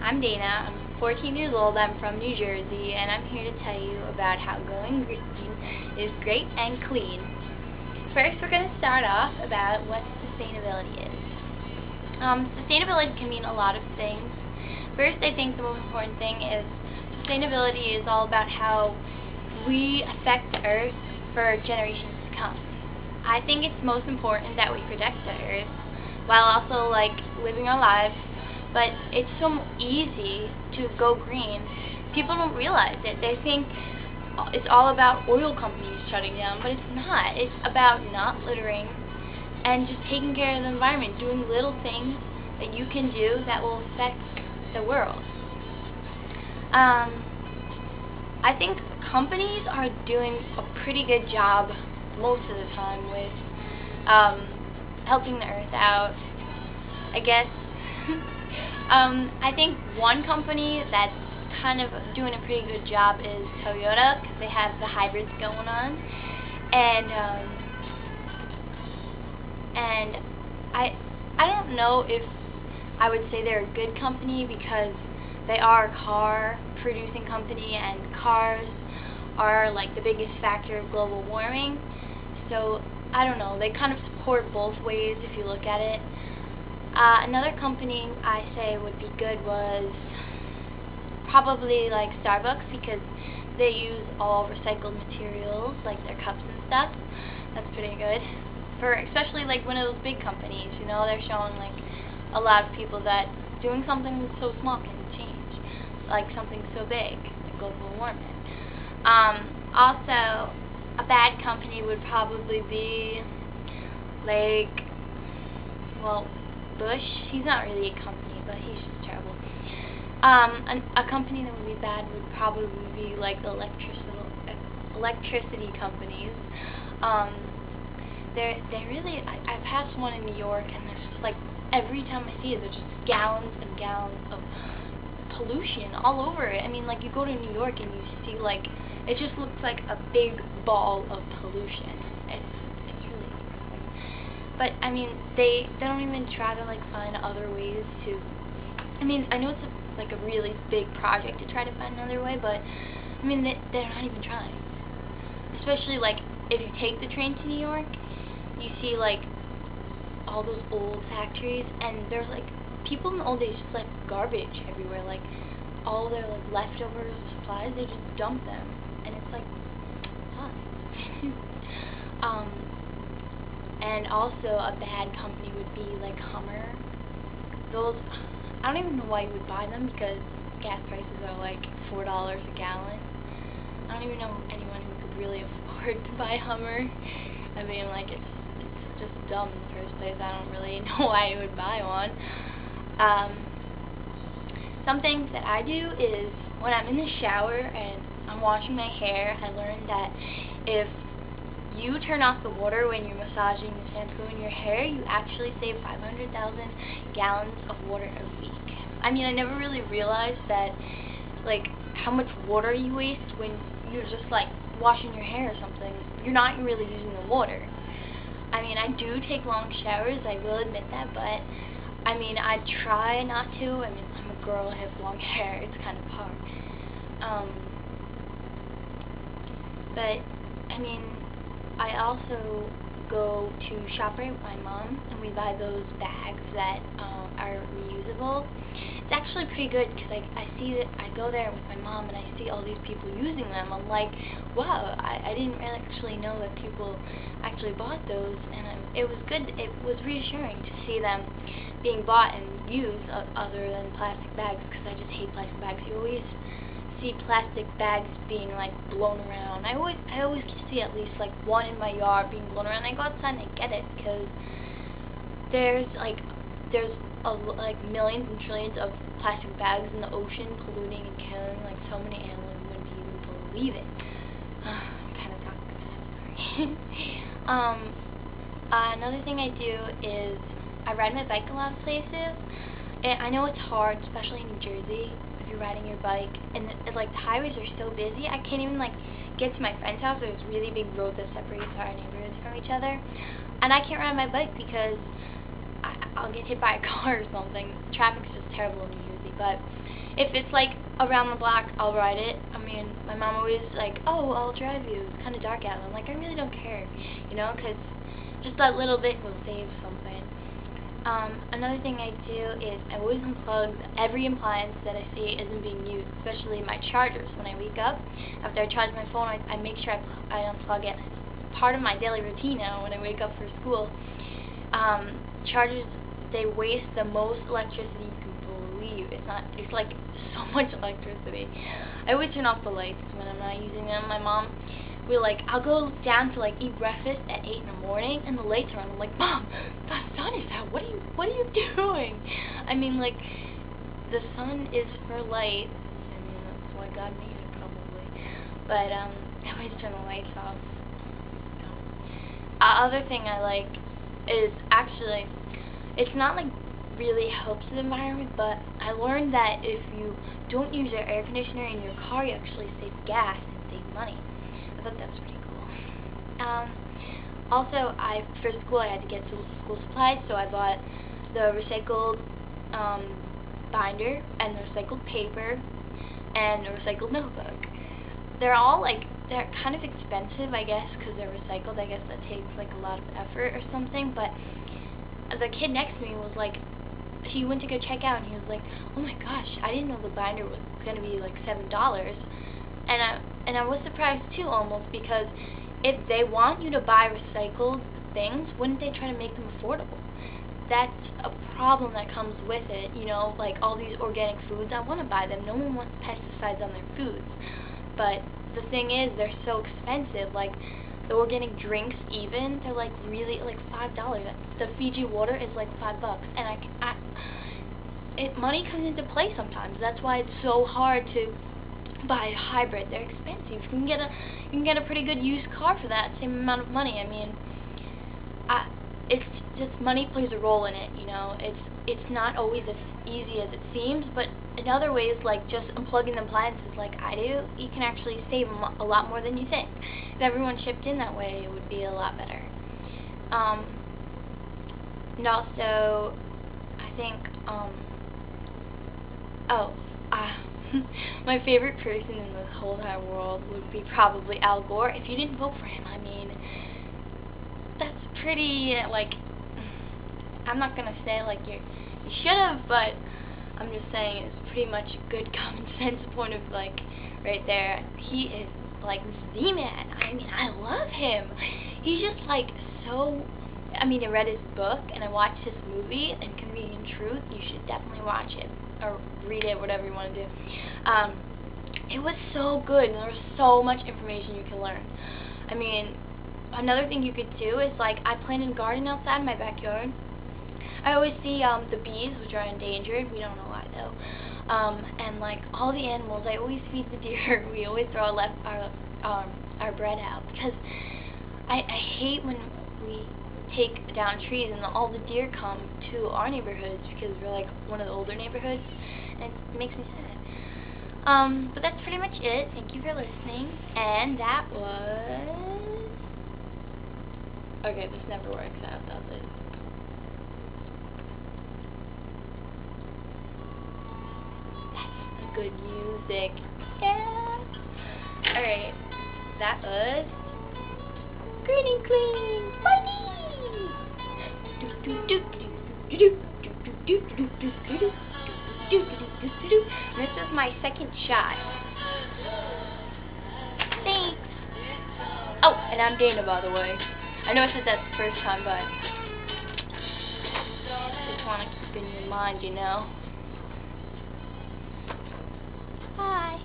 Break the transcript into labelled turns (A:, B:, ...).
A: I'm Dana. I'm 14 years old. I'm from New Jersey, and I'm here to tell you about how going green is great and clean. First, we're going to start off about what sustainability is. Sustainability can mean a lot of things. First, I think the most important thing is sustainability is all about how we affect the earth for generations to come. I think it's most important that we protect the earth while also living our lives, but it's so easy to go green. People don't realize it. They think it's all about oil companies shutting down, but it's not. It's about not littering and just taking care of the environment, doing little things that you can do that will affect the world. I think companies are doing a pretty good job most of the time with helping the earth out, I guess. I think one company that's kind of doing a pretty good job is Toyota, because they have the hybrids going on, and I don't know if I would say they're a good company, because they are a car producing company, and cars are like the biggest factor of global warming. So I don't know, they kind of support both ways if you look at it. Another company I say would be good was probably like Starbucks, because they use all recycled materials, like their cups and stuff. That's pretty good. For especially like one of those big companies, you know, they're showing like a lot of people that doing something so small can change, like something so big, like global warming. Also, a bad company would probably be like, well, Bush. He's not really a company, but he's just terrible. A company that would be bad would probably be like the electricity companies. They really, I passed one in New York, and there's just like, every time I see it, there's just gallons and gallons of pollution all over it. I mean, like, you go to New York and you see like, it just looks like a big ball of pollution. It's really depressing. But I mean, they don't even try to like find other ways to. I mean, I know it's like a really big project to try to find another way, but I mean, they're not even trying. Especially like if you take the train to New York, you see like all those old factories, and there's like people in the old days just like garbage everywhere, like all their like leftover supplies, they just dump them, and it's like, huh. And also a bad company would be like Hummer. Those, I don't even know why you would buy them, because gas prices are like $4 a gallon. I don't even know anyone who could really afford to buy Hummer. I mean, like, it's just dumb in the first place. I don't really know why you would buy one. Something that I do is when I'm in the shower and I'm washing my hair, I learned that if you turn off the water when you're massaging the shampoo in your hair, you actually save 500,000 gallons of water a week. I mean, I never really realized that, like, how much water you waste when you're just like washing your hair or something. You're not really using the water. I mean, I do take long showers, I will admit that, but I mean, I try not to. I mean, I'm a girl, I have long hair, it's kind of hard. But, I mean, I also go to ShopRite with my mom, and we buy those bags that are reusable. It's actually pretty good, because I see that I go there with my mom and I see all these people using them. I'm like, wow, I didn't really actually know that people actually bought those, and it was good. It was reassuring to see them being bought and used other than plastic bags, because I just hate plastic bags. You always see plastic bags being like blown around. I always see at least like one in my yard being blown around. I go outside and I get it, because there's like millions and trillions of plastic bags in the ocean, polluting and killing like so many animals. You wouldn't even believe it. I'm kind of talking. Sorry. Another thing I do is I ride my bike a lot of places. And I know it's hard, especially in New Jersey, if you're riding your bike, and like the highways are so busy. I can't even like get to my friend's house. There's a really big road that separates our neighborhoods from each other, and I can't ride my bike because I'll get hit by a car or something. Traffic's just terrible in New Jersey, but if it's like around the block, I'll ride it. I mean, my mom always like, oh, I'll drive you. It's kind of dark out. I'm like, I really don't care, you know, because just that little bit will save something. Another thing I do is I always unplug every appliance that I see isn't being used, especially my chargers. When I wake up, after I charge my phone, I make sure I unplug it. It's part of my daily routine now when I wake up for school. Chargers, they waste the most electricity you can believe. It's like so much electricity. I always turn off the lights when I'm not using them. My mom I'll go down to eat breakfast at 8 in the morning and the lights are on. I'm like, Mom, the sun is out. What are you doing? I mean, the sun is for light. I mean, that's why God made it probably. But I always turn the lights off. Other thing I like is actually, it's not really helps the environment, but I learned that if you don't use your air conditioner in your car, you actually save gas and save money. I thought that was pretty cool. Also, for school I had to get school supplies, so I bought the recycled binder and the recycled paper and the recycled notebook. They're all they're kind of expensive, I guess, because they're recycled. I guess that takes a lot of effort or something, but the kid next to me was he went to go check out and he was like, oh my gosh, I didn't know the binder was going to be $7. And I was surprised too, almost, because if they want you to buy recycled things, wouldn't they try to make them affordable? That's a problem that comes with it, you know, all these organic foods. I want to buy them. No one wants pesticides on their foods. But the thing is, they're so expensive. The organic drinks even, they're really $5. The Fiji water is $5, and money comes into play sometimes. That's why it's so hard to buy a hybrid. They're expensive. You can get a pretty good used car for that same amount of money. I mean, it's just money plays a role in it. You know, it's not always as easy as it seems, but in other ways, just unplugging the appliances like I do, you can actually save a lot more than you think. If everyone chipped in that way, it would be a lot better. And also, I think, my favorite person in the whole entire world would be probably Al Gore. If you didn't vote for him, I mean, that's pretty, I'm not going to say, you should have, but I'm just saying it's pretty much a good common sense point of, right there. He is, the man. I mean, I love him. He's just, so, I mean, I read his book, and I watched his movie, Inconvenient Truth. You should definitely watch it, or read it, whatever you want to do. It was so good, and there was so much information you can learn. I mean, another thing you could do is, I planted a garden outside my backyard. I always see the bees, which are endangered. We don't know why though. And all the animals, I always feed the deer. We always throw our bread out, because I hate when we take down trees and all the deer come to our neighborhoods, because we're one of the older neighborhoods, and it makes me sad. But that's pretty much it. Thank you for listening, and that was... Okay, this never works out, does it? Good music. Yeah. Alright. That was Green Clean. This is my second shot. Thanks. Oh, and I'm Dana, by the way. I know I said that the first time, but just want to keep in your mind, you know. Hi.